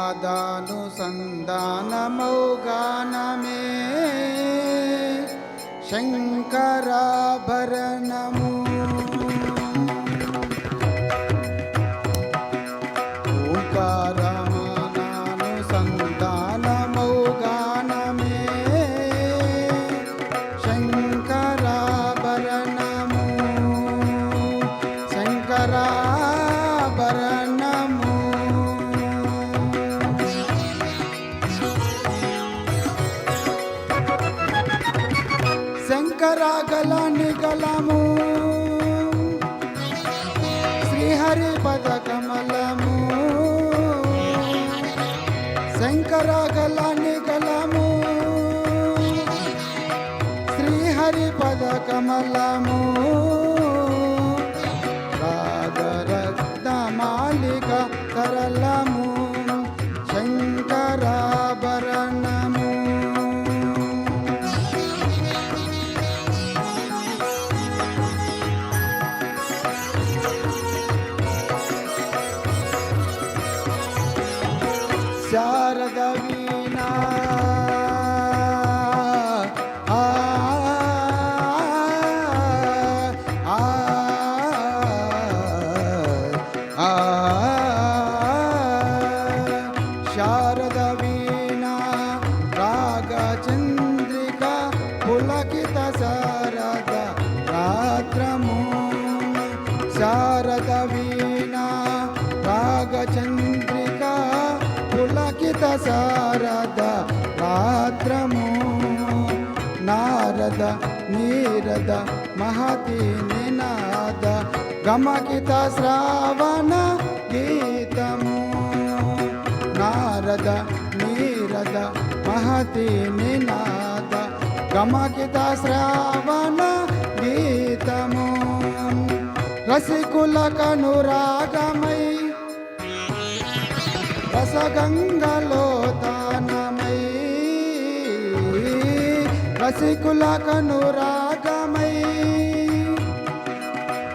నాదానుసంధానమౌ గానమే శంకరాభరణము. ఓంకారమానానుసంధానమౌ గానమే శంకరాభరణము. శంకరాభరణము. శంకరాగలాన్ని గలము శ్రీహరి పదకమలము. శంకరాగలాన్ని గలము శ్రీహరి పదకమలము. రాగరత్నమాలిక తరళము శంకరాభరణము. శారద వీణా శారద వీణా రాగచంద్రిక పులకిత శారద రాత్రము. శారద వీణా రాగచంద్రిక పులకిత శారద రాత్రము. నారద నీరద మహతి నినాద గమకిత శ్రావణ గీతము. నారద నీరద మహతి నినాద గమకిత శ్రావణ గీతము. రసికుల కనురాగమై రసగంగలో తానమై. రసికుల కనురాగమై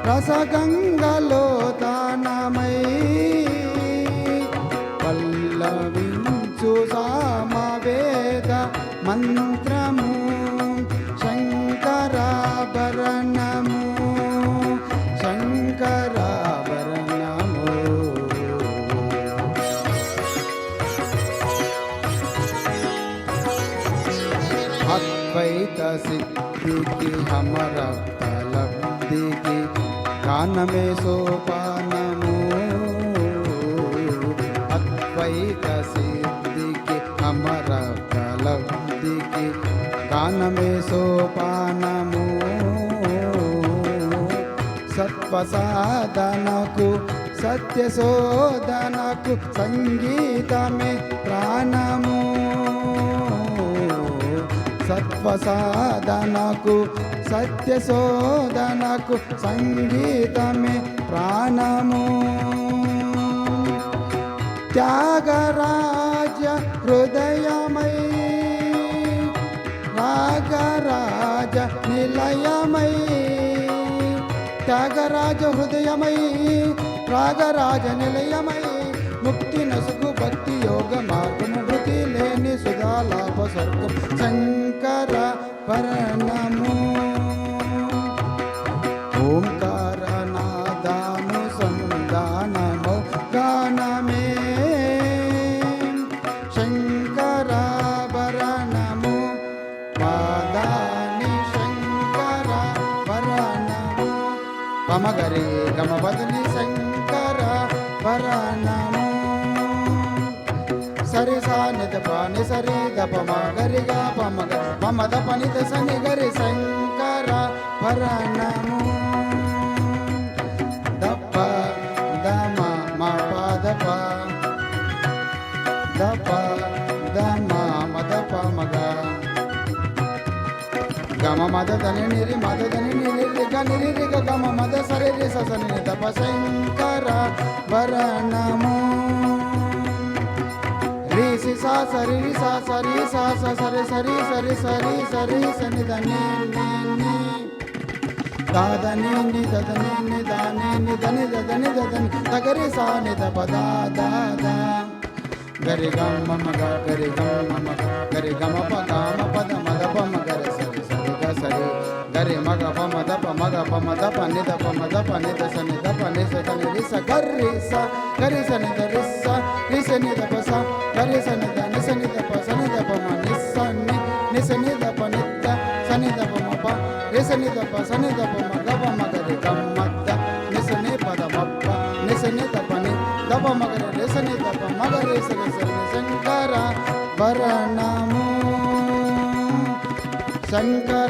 రసగంగలో తానమై. పల్లవించు సామవేద మంత్రము శంకరాభరణము. శంకరాభరణము. అద్వైత సిద్ధికి హమర తలబ్ధికి గానమే సోపానము. అద్వైత సిద్ధికి హమర తలబ్ధికి గానమే సోపానము. సత్వసాధనకు సత్యశోధనకు సంగీతమే ప్రాణము. సత్వసాధనకు సత్యశోధనకు సంగీతమే ప్రాణము. త్యాగరాజ హృదయమై రాగరాజ నిలయమై. త్యాగరాజ హృదయమై రాగరాజ నిలయమై. ముక్తి నసుకు భక్తి యోగ మార్గము భృతి లేని సుధాలాభ స్వర్గం శంకరాభరణము. ఓంకారనాదానుసంధానమౌ గానమే శంకరాభరణము. పాదాని శంకరాభరణము. పమగరి గమవదని శంకరాభరణము. సరి సానిద పాని సరి దప మగరిగా పమగ పమద పనిత సని గరి శంకరాభరణము. దప్ప దమ మా పాదప దప దమ మదప మగ గమ మద దని నిరి మద దని నిరి రిగ నిరి రిగ గమ మద సరి రి సని దప శంకరాభరణము. సి సా సరి సా సరి సా సరి సరి సరి సరి సరి సని దని దాదని ని దదని ని దాని ని దని దదని దదని తగరి సా ని ద పద ద ద గరి గమ మగ గరి గమ మగ గరి గమ ప గమ పద మద ప మగ సరి సరి గ సరి గరి మగ ప మద ప మగ ప మద ప నిద ప మద ప నిద స నిద ప ని స ద ని రి స గరి స గరి స ని ద రి స రి స ని ద ప స గరి స ని ద ని స ని ద ప స ని ద ప మ ని స ని ని స ని ద ప ని ద స ని ద ప మ ప రి స ని ద ప స ని ద ప మ గ ప మ గ రి గ మ ద ని స ని ప ద మ ప ని స ని ద ప ని ద ప మ గ రి స ని ద ప మ గ రి స ని స ని శంకర భరణము శంకర